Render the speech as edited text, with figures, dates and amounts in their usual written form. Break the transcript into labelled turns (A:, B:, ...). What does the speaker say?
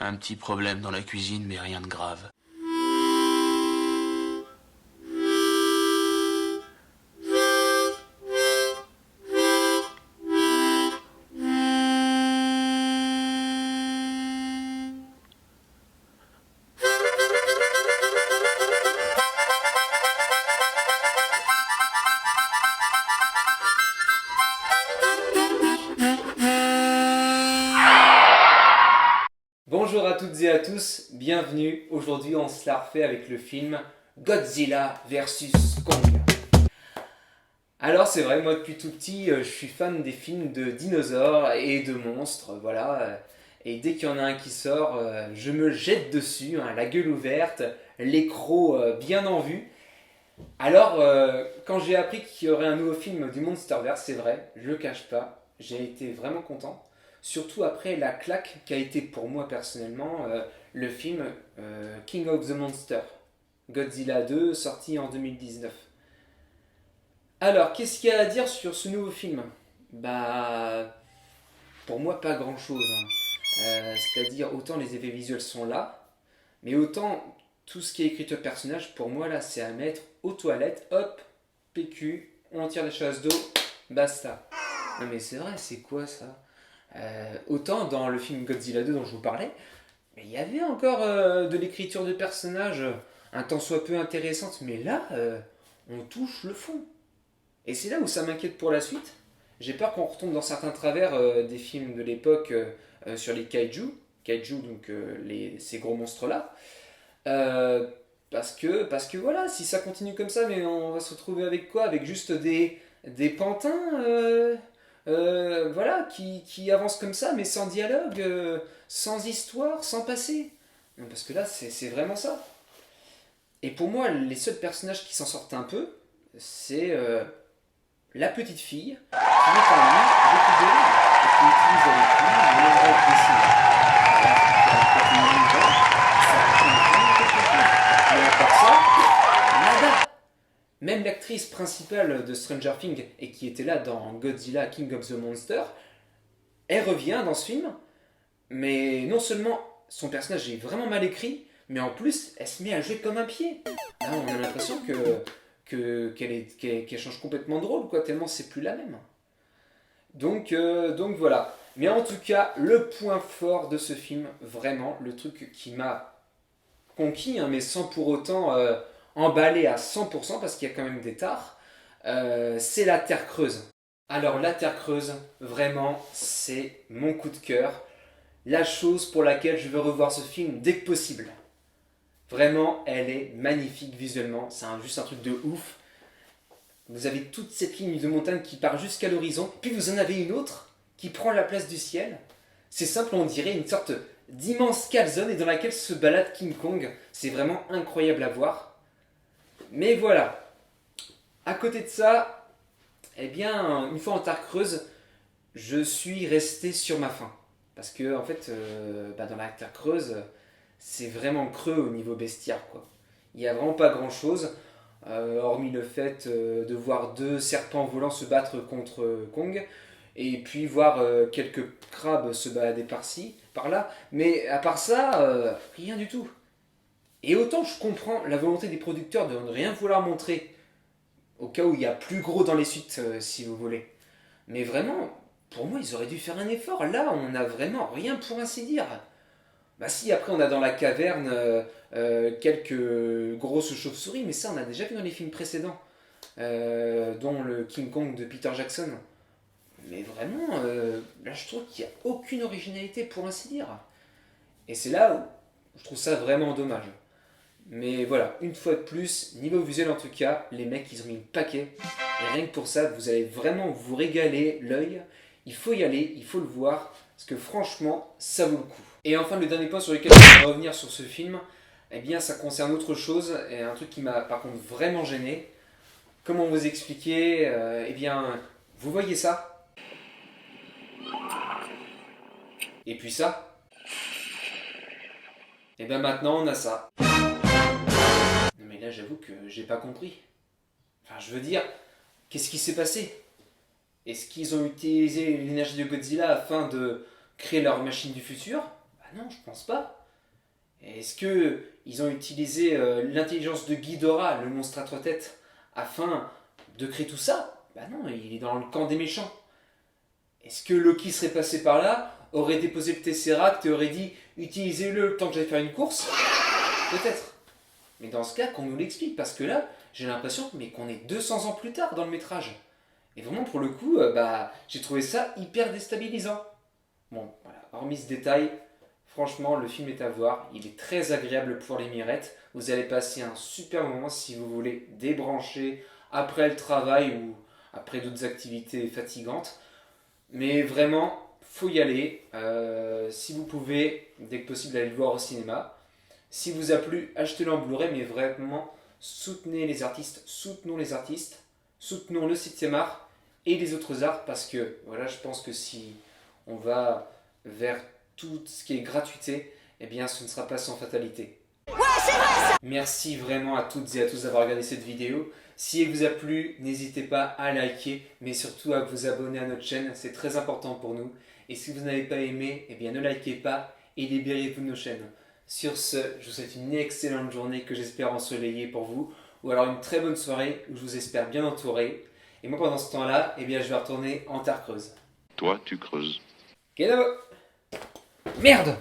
A: Un petit problème dans la cuisine, mais rien de grave.
B: Bonjour à toutes et à tous, bienvenue. Aujourd'hui on se la refait avec le film Godzilla vs Kong. Alors c'est vrai, moi depuis tout petit je suis fan des films de dinosaures et de monstres, voilà. Et dès qu'il y en a un qui sort, je me jette dessus, hein, la gueule ouverte, les crocs bien en vue. Alors quand j'ai appris qu'il y aurait un nouveau film du Monsterverse, c'est vrai, je le cache pas, j'ai été vraiment content. Surtout après la claque qu'a été pour moi personnellement le film King of the Monster, Godzilla 2, sorti en 2019. Alors, qu'est-ce qu'il y a à dire sur ce nouveau film? Bah, pour moi, pas grand-chose, hein. C'est-à-dire, autant les effets visuels sont là, mais autant tout ce qui est écrit au personnage, pour moi, là, c'est à mettre aux toilettes, hop, PQ, on tire les chasses d'eau, basta. Non mais c'est vrai, c'est quoi ça? Autant dans le film Godzilla 2 dont je vous parlais, mais il y avait encore de l'écriture de personnages un tant soit peu intéressante, mais là, on touche le fond. Et c'est là où ça m'inquiète pour la suite. J'ai peur qu'on retombe dans certains travers des films de l'époque sur les kaiju donc ces gros monstres-là. Euh, parce que voilà, si ça continue comme ça, mais on va se retrouver avec quoi? Avec juste des pantins voilà, qui avancent comme ça, mais sans dialogue, sans histoire, sans passé. Non, parce que là, c'est vraiment ça. Et pour moi, les seuls personnages qui s'en sortent un peu, c'est la petite fille qui est en lui récupérée et qui utilise avec lui le langage des signes. Voilà, côté innovant, ça raconte vraiment quelque chose. Mais à part ça, nada. Même l'actrice principale de Stranger Things et qui était là dans Godzilla King of the Monster, elle revient dans ce film, mais non seulement son personnage est vraiment mal écrit, mais en plus elle se met à jouer comme un pied. Là on a l'impression qu'elle change complètement de rôle, quoi, tellement c'est plus la même. Donc voilà. Mais en tout cas, le point fort de ce film, vraiment, le truc qui m'a conquis, hein, mais sans pour autant emballé à 100%, parce qu'il y a quand même des tares, c'est la Terre Creuse. Alors la Terre Creuse, vraiment, c'est mon coup de cœur, la chose pour laquelle je veux revoir ce film dès que possible. Vraiment, elle est magnifique visuellement, c'est juste un truc de ouf. Vous avez toute cette ligne de montagne qui part jusqu'à l'horizon, puis vous en avez une autre qui prend la place du ciel. C'est simple, on dirait une sorte d'immense calzone et dans laquelle se balade King Kong. C'est vraiment incroyable à voir. Mais voilà, à côté de ça, eh bien, une fois en Terre Creuse, je suis resté sur ma faim. Parce que, en fait, dans la Terre Creuse, c'est vraiment creux au niveau bestiaire, quoi. Il n'y a vraiment pas grand chose, hormis le fait de voir deux serpents volants se battre contre Kong, et puis voir quelques crabes se balader par-ci, par-là, mais à part ça, rien du tout. Et autant je comprends la volonté des producteurs de ne rien vouloir montrer, au cas où il y a plus gros dans les suites, si vous voulez. Mais vraiment, pour moi, ils auraient dû faire un effort. Là, on n'a vraiment rien pour ainsi dire. Bah si, après on a dans la caverne quelques grosses chauves-souris, mais ça on a déjà vu dans les films précédents, dont le King Kong de Peter Jackson. Mais vraiment, là je trouve qu'il n'y a aucune originalité pour ainsi dire. Et c'est là où je trouve ça vraiment dommage. Mais voilà, une fois de plus, niveau visuel en tout cas, les mecs ils ont mis le paquet. Et rien que pour ça, vous allez vraiment vous régaler l'œil. Il faut y aller, il faut le voir, parce que franchement, ça vaut le coup. Et enfin, le dernier point sur lequel je vais revenir sur ce film, eh bien ça concerne autre chose, et un truc qui m'a par contre vraiment gêné. Comment vous expliquer eh bien, vous voyez ça? Et puis ça? Et bien maintenant on a ça. Non mais là j'avoue que j'ai pas compris. Enfin je veux dire, qu'est-ce qui s'est passé? Est-ce qu'ils ont utilisé l'énergie de Godzilla afin de créer leur machine du futur? Bah non, je pense pas. Est-ce que ils ont utilisé l'intelligence de Ghidorah, le monstre à trois têtes, afin de créer tout ça? Bah non, il est dans le camp des méchants. Est-ce que Loki serait passé par là, aurait déposé le Tesseract et aurait dit utilisez-le le temps que j'aille faire une course? Peut-être. Mais dans ce cas, qu'on nous l'explique, parce que là, j'ai l'impression qu'on est 200 ans plus tard dans le métrage. Et vraiment, pour le coup, j'ai trouvé ça hyper déstabilisant. Bon, voilà, hormis ce détail, franchement, le film est à voir. Il est très agréable pour les mirettes. Vous allez passer un super moment si vous voulez débrancher après le travail ou après d'autres activités fatigantes. Mais vraiment, faut y aller. Si vous pouvez, dès que possible, aller le voir au cinéma. Si vous a plu, achetez-le en Blu-ray, mais vraiment, soutenez les artistes, soutenons les artistes, soutenons le 7e art et les autres arts, parce que voilà, je pense que si on va vers tout ce qui est gratuité, eh bien ce ne sera pas sans fatalité. Merci vraiment à toutes et à tous d'avoir regardé cette vidéo. Si elle vous a plu, n'hésitez pas à liker, mais surtout à vous abonner à notre chaîne, c'est très important pour nous. Et si vous n'avez pas aimé, eh bien ne likez pas et libérez-vous de nos chaînes. Sur ce, je vous souhaite une excellente journée que j'espère ensoleillée pour vous, ou alors une très bonne soirée où je vous espère bien entouré. Et moi pendant ce temps-là, eh bien je vais retourner en terre creuse.
C: Toi, tu creuses.
B: Kenavo! Merde!